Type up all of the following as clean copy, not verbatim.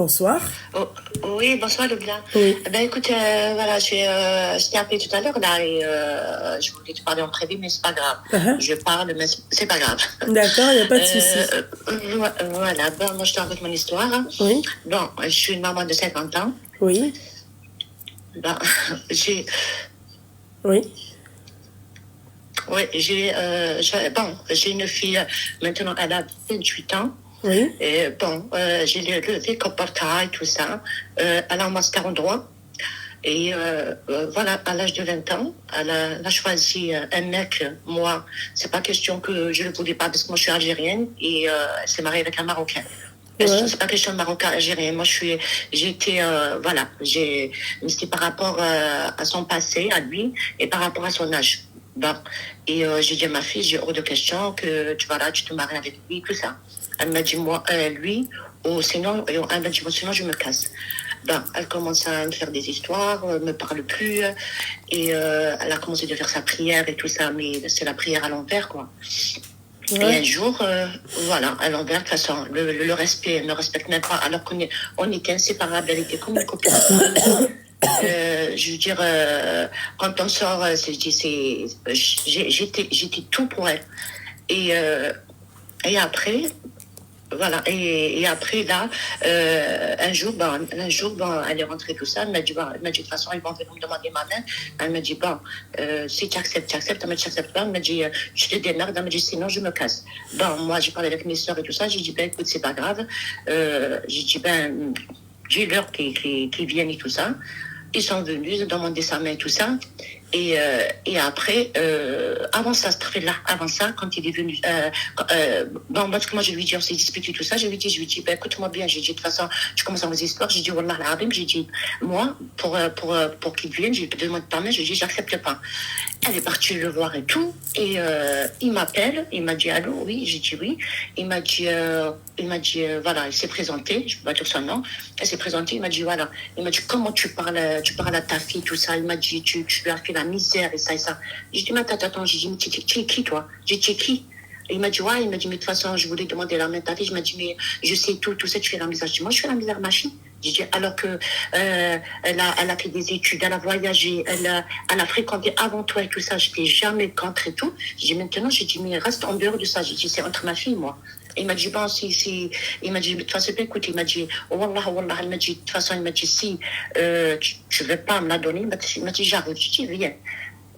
Bonsoir. Oh, oui, bonsoir Leblanc. Oui. Ben écoute, voilà, je t'ai appelé tout à l'heure là et je voulais te parler en prévu, mais c'est pas grave. Uh-huh. Je parle, mais c'est pas grave. D'accord, il n'y a pas de souci. Voilà, ben, moi je te raconte mon histoire. Oui, Bon, je suis une maman de 50 ans. oui, Ben, j'ai, oui. ouais, j'ai une fille, maintenant elle a 28 ans. Oui, Et bon, j'ai levé comme portail, tout ça. Elle a un master en droit. Et voilà, à l'âge de 20 ans, elle a choisi un mec. Moi, c'est pas question que je ne le voulais pas parce que moi je suis algérienne et elle s'est mariée avec un Marocain. ouais, C'est pas question de Marocain algérien. Moi, j'ai été, voilà, mais c'était par rapport à son passé, à lui, et par rapport à son âge. Bon. Et j'ai dit à ma fille, j'ai hors de question que tu te maries avec lui, tout ça. Elle m'a dit, moi, lui, ou sinon, elle m'a dit, bon, sinon, je me casse. Ben, elle commence à me faire des histoires, me parle plus, et elle a commencé de faire sa prière et tout ça, mais c'est la prière à l'envers, quoi. Et un ouais. jour, voilà, à l'envers, de toute façon, le respect, elle ne respecte même pas, alors on était inséparables, elle était comme une copine à moi. Je veux dire, quand on sort, j'étais tout pour elle. Et, euh, et après, voilà, et après, là, un jour, bon, elle est rentrée tout ça, elle m'a dit, de toute façon, ils vont venir me demander ma main. Elle m'a dit, bon, si tu acceptes, tu acceptes. Elle m'a dit, tu acceptes pas. Elle m'a dit, je te démerde. Elle m'a dit, sinon, je me casse. Bon, moi, j'ai parlé avec mes soeurs et tout ça. J'ai dit, ben, écoute, c'est pas grave. J'ai dit, ben, j'ai l'heure qui viennent et tout ça. Ils sont venus, ils ont demandé sa main et tout ça. Et après, avant ça, avant ça, quand il est venu, bon, parce que moi, je lui dis, on s'est disputé tout ça, je lui dis, ben, écoute-moi bien, j'ai dit, de toute façon, je commence à vos histoires, j'ai dit, Wallah al-Azim, j'ai dit, moi, pour qu'il vienne, j'ai demandé ta main, j'ai dit, j'accepte pas. Elle est partie le voir et tout, et il m'appelle, il m'a dit, allô, oui, j'ai dit oui, voilà, il s'est présenté, je peux pas dire son nom, elle s'est présentée, il m'a dit, voilà, il m'a dit, comment tu parles à ta fille, tout ça, il m'a dit, tu lui as fait la misère et ça et ça. J'ai dit, mais attends, j'ai dit, mais tu es qui, toi? J'ai dit, tu es qui? Et il m'a dit, ouais, il m'a dit, mais de toute façon, je voulais demander la main de ta fille. Je m'a dit, mais je sais tout ça, tu fais la misère. Je dis, moi, je fais la misère à ma fille. J'ai dit, alors que elle a fait des études, elle a voyagé, elle a fréquenté avant toi et tout ça, je t'ai jamais contre et tout. J'ai dit, maintenant, j'ai dit, mais reste en dehors de ça. J'ai dit, c'est entre ma fille et moi. Et il m'a dit, bon, il m'a dit, de toute façon, écoute, il m'a dit, oh, wallah, il m'a dit, de toute façon, il m'a dit, si tu veux pas me la donner, il m'a dit, j'arrive. J'ai dit, viens.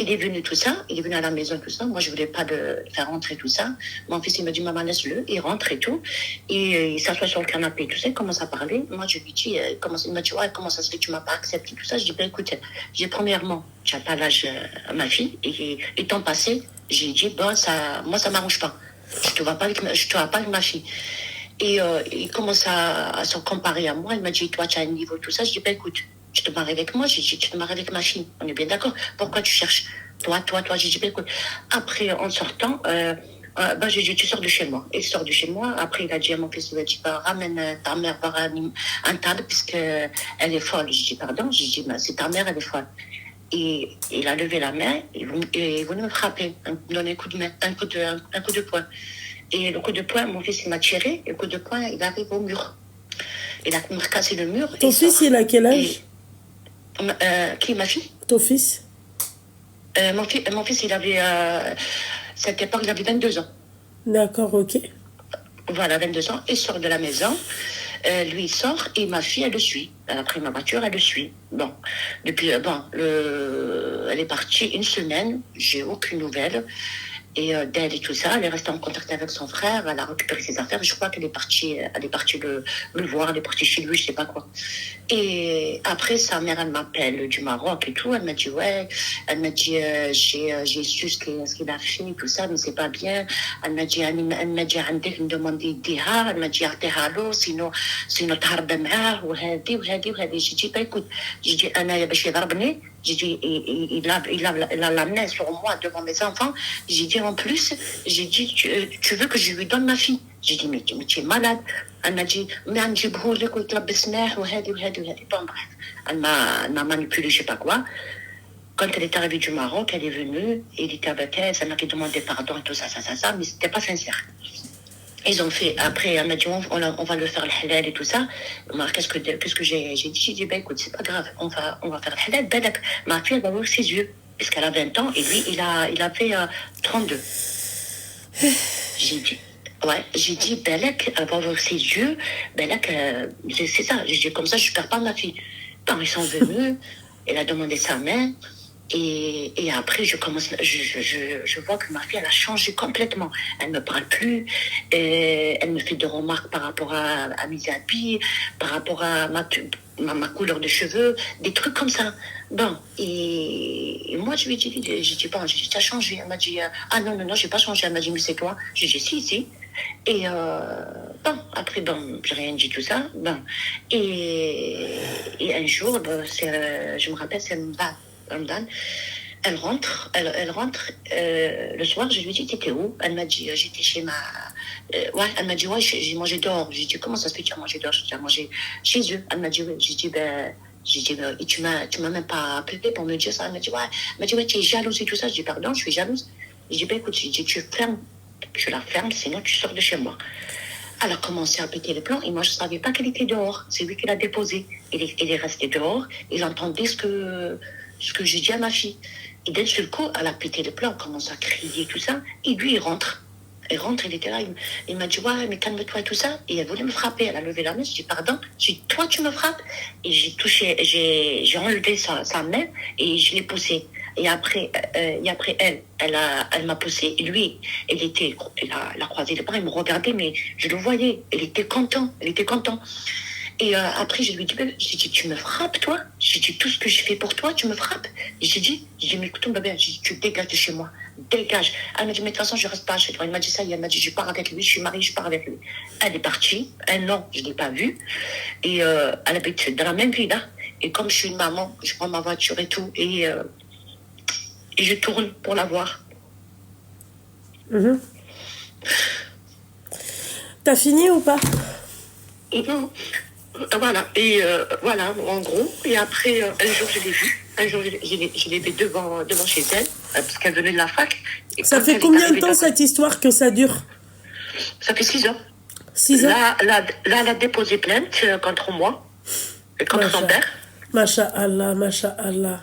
Il est venu tout ça, il est venu à la maison tout ça. Moi, je voulais pas le faire rentrer tout ça. Mon fils, il m'a dit, maman, laisse-le. Il rentre et tout. Et il s'assoit sur le canapé, tout ça. Il commence à parler. Moi, je lui dis, il m'a dit, ouais, comment ça se fait que tu m'as pas accepté tout ça? Je dis, ben, écoute, premièrement, tu n'as pas l'âge à ma fille. Et ton passé, j'ai dit, bon, moi, ça m'arrange pas. Je te vois pas avec ma fille. Et il commence à se comparer à moi. Il m'a dit, toi, tu as un niveau, tout ça. Je dis, ben, écoute, tu te maries avec moi, j'ai dit, tu te maries avec ma fille. On est bien d'accord. Pourquoi tu cherches toi? J'ai dit, ben, écoute. Après, en sortant, j'ai dit, tu sors de chez moi. Il sort de chez moi. Après, il a dit à mon fils, il a dit, bah, ramène ta mère par un table, puisqu'elle est folle. J'ai dit, pardon. J'ai dit, bah, c'est ta mère, elle est folle. Et il a levé la main et il est venu me frapper, me donner un coup de main, un coup de poing. Et le coup de poing, mon fils, il m'a tiré. Et le coup de poing, il arrive au mur. Il a cassé le mur. Ton fils, il a quel âge? Qui, ma fille? Ton fils? Mon fils, cette époque, il avait 22 ans. D'accord, ok. Voilà, 22 ans. Il sort de la maison. Lui, il sort et ma fille, elle le suit. Elle a pris ma voiture, elle le suit. Bon, depuis, elle est partie une semaine. J'ai aucune nouvelle. Et d'elle et tout ça, elle est restée en contact avec son frère, elle a récupéré ses affaires. Je crois qu'elle est partie le voir, elle est partie chez lui, je sais pas quoi. Et après, sa mère, elle m'appelle du Maroc et tout. Elle m'a dit, ouais, elle m'a dit, j'ai su ce qu'il a fait, tout ça, mais c'est pas bien. Elle m'a dit, عندك demande يديها. Elle m'a dit, اعطيها له, sinon تهرب معاه وهذه. J'ai dit, bah, écoute, j'ai dit, أنا باش يضربني. J'ai dit, il a l'amené sur moi devant mes enfants. J'ai dit, en plus, j'ai dit, tu veux que je lui donne ma fille? J'ai dit, mais tu es malade. Elle m'a dit, mais نجيبهولك ويتلبسناه وهذه. Bon, bref. Elle m'a manipulé, je sais pas quoi. Quand elle est arrivée du Maroc, elle est venue, il était avec elle, ça m'a fait demander pardon et tout ça, mais c'était pas sincère. Ils ont fait, après, elle m'a dit, on va le faire le halal et tout ça. Moi, qu'est-ce que j'ai dit? J'ai dit, ben écoute, c'est pas grave, on va faire le halal. Ben, ma fille, elle va ouvrir ses yeux, parce qu'elle a 20 ans, et lui, il a fait 32. J'ai dit, ouais, j'ai dit, Belek, elle va ouvrir ses yeux. Belek, c'est ça. J'ai dit, comme ça, je perds pas ma fille. Quand ils sont venus, elle a demandé sa main. Et après, je vois que ma fille, elle a changé complètement. Elle me parle plus. Elle me fait des remarques par rapport à mes habits, par rapport à ma couleur de cheveux, des trucs comme ça. Bon, et moi, je lui ai dit, bon, j'ai dit, t'as changé. Elle m'a dit, ah non, non, non, j'ai pas changé. Elle m'a dit, mais c'est toi. J'ai dit, si, si. Et bon, après, bon, j'ai rien dit tout ça. Bon, et un jour, bon, je me rappelle, c'est Ramadan. Elle rentre le soir, je lui dis, t'étais où? Elle m'a dit, j'étais chez ma... ouais, elle m'a dit, ouais, j'ai mangé dehors. J'ai dit, comment ça se fait que tu as mangé dehors? J'ai mangé chez eux. Elle m'a dit, oui. J'ai dit, et tu m'as même pas appelé pour me dire ça. Elle m'a dit, ouais, tu es jalouse et tout ça. J'ai dit, pardon, je suis jalouse. J'ai dit, ben écoute, j'ai dit, tu la fermes, sinon tu sors de chez moi. Elle a commencé à péter les plombs et moi je ne savais pas qu'elle était dehors. C'est lui qui l'a déposée. Il est resté dehors. Il entendait ce que j'ai dit à ma fille. Et d'un seul coup, elle a pété les plombs, commence à crier tout ça. Et lui, il rentre. Il était là. Il m'a dit, ouais, mais calme-toi et tout ça. Et elle voulait me frapper. Elle a levé la main. Je dis, pardon. Je dis, toi, tu me frappes. Et j'ai enlevé sa main et je l'ai poussée. Et après elle m'a poussé. Lui, il a croisé les bras, il me regardait, mais je le voyais. Il était content. Et après, je lui ai dit, tu me frappes, toi? J'ai dit, tout ce que j'ai fait pour toi, tu me frappes? J'ai dit, mais écoute, bébé, tu dégages de chez moi. Dégage. Elle m'a dit, mais de toute façon, je reste pas chez toi. Elle m'a dit ça, elle m'a dit, je pars avec lui, je suis mariée, je pars avec lui. Elle est partie. Un an, je ne l'ai pas vue. Et elle habite dans la même ville, là. Et comme je suis une maman, je prends ma voiture et tout. Et je tourne pour la voir. T'as fini ou pas? Voilà, et voilà, en gros. Et après, un jour, je l'ai vue. Un jour, je l'ai vue devant chez elle, parce qu'elle venait de la fac. Et ça fait combien de temps cette histoire que ça dure? Ça fait 6 ans. 6 ans? Là, elle a déposé plainte contre moi et contre son père. Masha'Allah, Masha'Allah.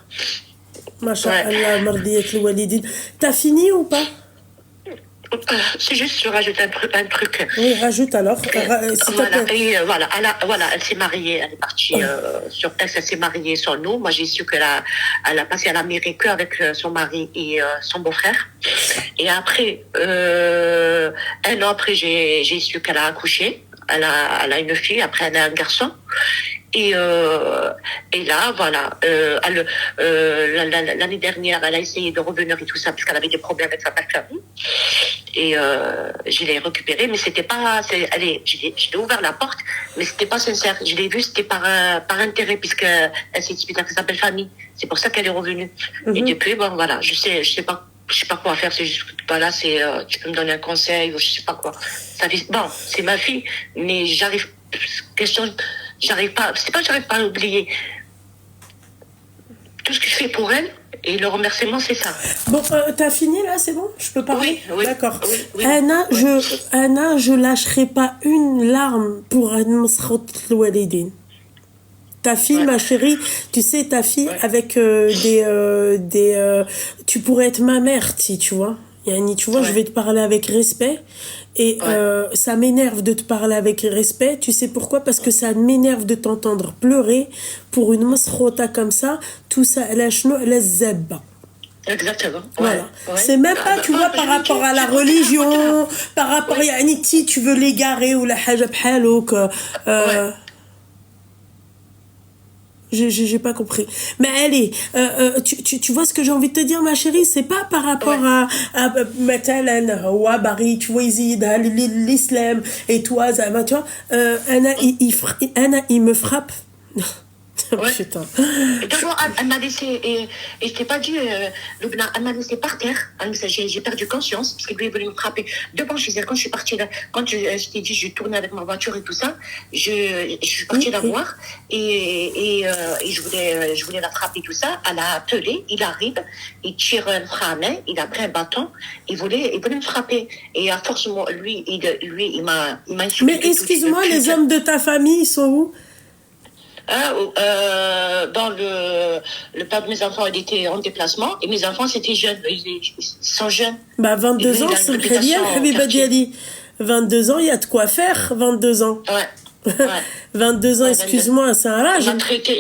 Masha'Allah, mardiyat al-walidin. T'as fini ou pas? C'est juste, je rajoute un truc. Oui, rajoute alors. Voilà, elle s'est mariée, elle est partie sur Aix, elle s'est mariée sur nous. Moi, j'ai su qu'elle a passé à la mairie qu'avec son mari et son beau-frère. Et après, un an après, j'ai su qu'elle a accouché. Elle a une fille, après elle a un garçon. Et là, voilà, l'année dernière, elle a essayé de revenir et tout ça, parce qu'elle avait des problèmes avec sa famille. Et je l'ai récupérée, mais c'était pas... j'ai ouvert la porte, mais c'était pas sincère. Je l'ai vue, c'était par intérêt, puisqu'elle s'est disputée avec sa belle famille. C'est pour ça qu'elle est revenue. Et depuis, bon, voilà, je sais pas quoi faire. C'est juste que, voilà, tu peux me donner un conseil, ou je sais pas quoi. Bon, c'est ma fille, mais j'arrive pas à l'oublier. Tout ce que je fais pour elle, et le remerciement, c'est ça. Bon, t'as fini là, c'est bon? Je peux parler? Oui. D'accord. Oui. Anna, je lâcherai pas une larme pour Masrout Walidin. Ta fille, ma chérie, tu sais, ta fille, avec tu pourrais être ma mère, si tu vois. Yani, tu vois, je vais te parler avec respect. Et ça m'énerve de te parler avec respect. Tu sais pourquoi? Parce que ça m'énerve de t'entendre pleurer pour une masrota comme ça. Tout ça, la chnou, la zebba. Exactement. Voilà. C'est même pas, tu vois, par rapport à la religion, par rapport à Aniti, tu veux l'égarer ou la hajab halouk. J'ai pas compris. Mais allez, tu vois ce que j'ai envie de te dire, ma chérie, c'est pas par rapport à مثلا هو باغي يزيدها l'islam et toi, tu vois, Anna, il me frappe. Ouais. Putain. Et d'abord, elle m'a laissé, et je t'ai pas dit, Lubna, elle m'a laissé par terre. J'ai perdu conscience, parce que lui, il voulait me frapper devant chez elle. Quand je suis partie là, quand je t'ai dit, je tournais avec ma voiture et tout ça, je suis partie la voir, et je voulais la frapper, tout ça. Elle a appelé, il arrive, il tire un frein à main, il a pris un bâton, il voulait me frapper. Et à force, lui, il m'a insulté. Mais excuse-moi, les hommes de ta famille, ils sont où? Dans le père de mes enfants, il était en déplacement, et mes enfants, c'était jeunes, ils sont jeunes. Bah, 22 ans, c'est très bien, Habiba Diali. 22 ans, il y a de quoi faire, 22 ans. Ouais. 22 ans, excuse-moi, c'est un âge.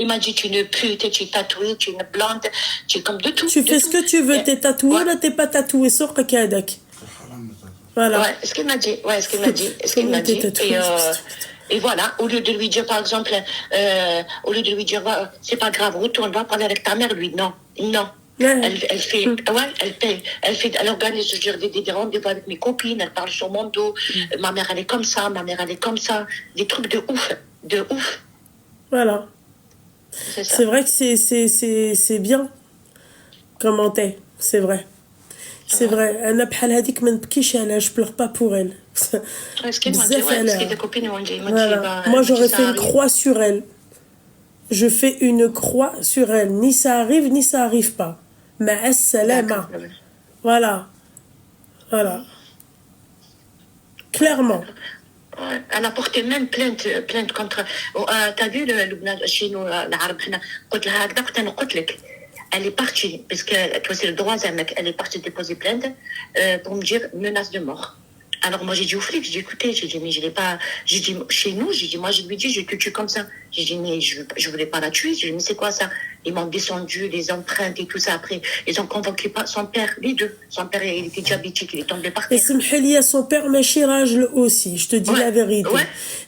Il m'a dit, tu es une pute, tu es tatouée, tu es une blonde, tu es comme de tout. Tu fais ce que tu veux, t'es tatouée, là, t'es pas tatouée, sors Kadak. Voilà. Ouais, ce qu'il m'a dit, Et voilà, au lieu de lui dire, par exemple, c'est pas grave, retourne, va parler avec ta mère, lui, non. Elle organise des rendez-vous avec mes copines, elle parle sur mon dos, ma mère elle est comme ça, des trucs de ouf. Voilà. C'est vrai que c'est bien comment t'es, c'est vrai. C'est vrai, je pleure pas pour elle. Voilà. Moi j'aurais fait une croix sur elle. Je fais une croix sur elle. Ni ça arrive, ni ça arrive pas. Mais salama. Voilà. Clairement. Elle a porté même plainte contre. T'as vu chez nous, l'arabe, elle est partie, parce que toi c'est le droit, elle est partie déposer plainte pour me dire menace de mort. Alors moi j'ai dit au flic, j'ai dit écoutez, mais je l'ai pas, j'ai dit chez nous, moi je lui dis je te tue comme ça. J'ai dit mais je voulais pas la tuer, j'ai dit mais c'est quoi ça? Ils m'ont descendu les empreintes et tout ça après. Ils ont convoqué son père, les deux. Son père il était diabétique, il est tombé par terre. Et Smheli à son père Machi Rajel aussi, je te dis la vérité.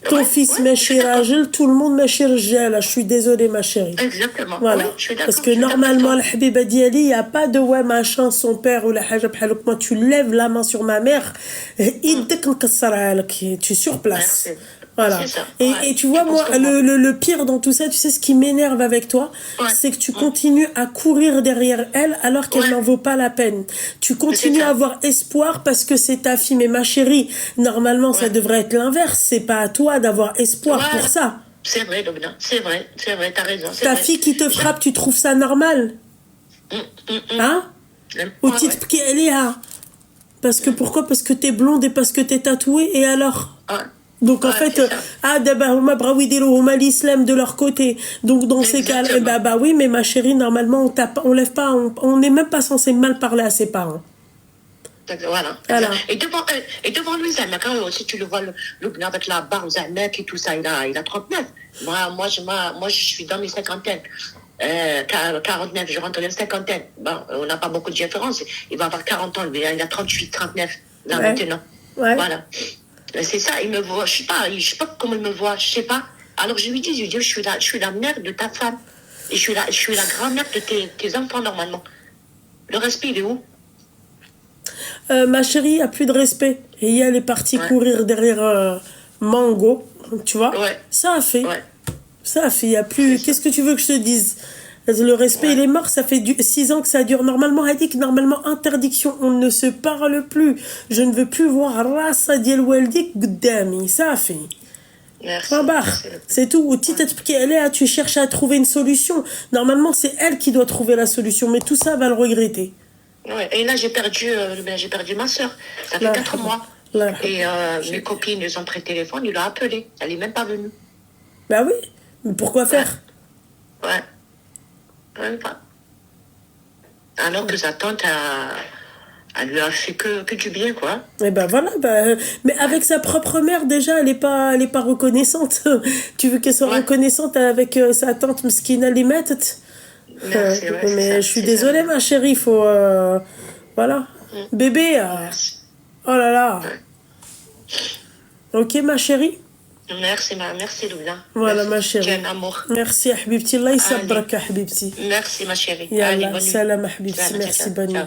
Ton fils Machi Rajel, tout le monde Machi Rajel, je suis désolée ma chérie. Exactement. Voilà. Parce que normalement la Habiba Diali, il n'y a pas de ouais machin son père ou la hajab halouk. Moi tu lèves la main sur ma mère, tu es sur place. Merci. Voilà. Et tu vois, moi, le pire dans tout ça, tu sais ce qui m'énerve avec toi, c'est que tu continues à courir derrière elle alors qu'elle n'en vaut pas la peine. Tu continues à avoir espoir parce que c'est ta fille. Mais ma chérie, normalement, ça devrait être l'inverse. C'est pas à toi d'avoir espoir pour ça. C'est vrai, Lubna. C'est vrai, t'as raison. Ta fille qui te frappe, tu trouves ça normal? Hein? Au titre qu'elle est là. Parce que pourquoi? Parce que t'es blonde et parce que t'es tatouée, et alors? Donc en fait, l'islam de leur côté. Donc dans ces cas, bah oui, mais ma chérie, normalement on lève pas, on n'est même pas censé mal parler à ses parents. Voilà. Et devant lui, Zamek, si tu le vois, le avec la barbe, Zamek et tout ça, il a 39. Moi, je suis dans mes cinquantaines. 49, je rentre dans les cinquantaines. Bon, on n'a pas beaucoup de différence. Il va avoir 40 ans, il a 38, 39, là maintenant. Voilà. C'est ça, il me voit, je sais pas comment il me voit, je sais pas. Alors je lui dis, je suis la mère de ta femme. Et je suis la grand-mère de tes enfants, normalement. Le respect, il est où? Ma chérie, il n'y a plus de respect. Et elle est partie courir derrière Mango, tu vois. Ça a fait. Ça a fait, il n'y a plus... Qu'est-ce que tu veux que je te dise? Le respect, il est mort, ça fait 6 ans que ça dure. Normalement, elle dit que normalement, interdiction, on ne se parle plus. Je ne veux plus voir Rassa Diel Weldik Gdami. Ça a fait. Merci. C'est tout. Tu cherches à trouver une solution. Normalement, c'est elle qui doit trouver la solution. Mais tout ça va le regretter. Et là, j'ai perdu ma soeur. Ça fait 4 mois. Et mes copines, ils ont pris le téléphone, ils l'ont appelée. Elle n'est même pas venue. Bah oui. Mais pourquoi faire? Alors que sa tante elle lui a fait que du bien, quoi. Et ben voilà, mais avec sa propre mère déjà, elle est pas reconnaissante. Tu veux qu'elle soit reconnaissante avec sa tante Mskina Limet? Mais je suis désolée, ma chérie, faut voilà. Bébé. Oh là là. Ok, ma chérie. Merci Lubna. Voilà ma chérie. Quel amour. Merci Habibti, Allah ysabraka Habibti. Merci ma chérie. Yalla, salam Habibti, merci bonne nuit.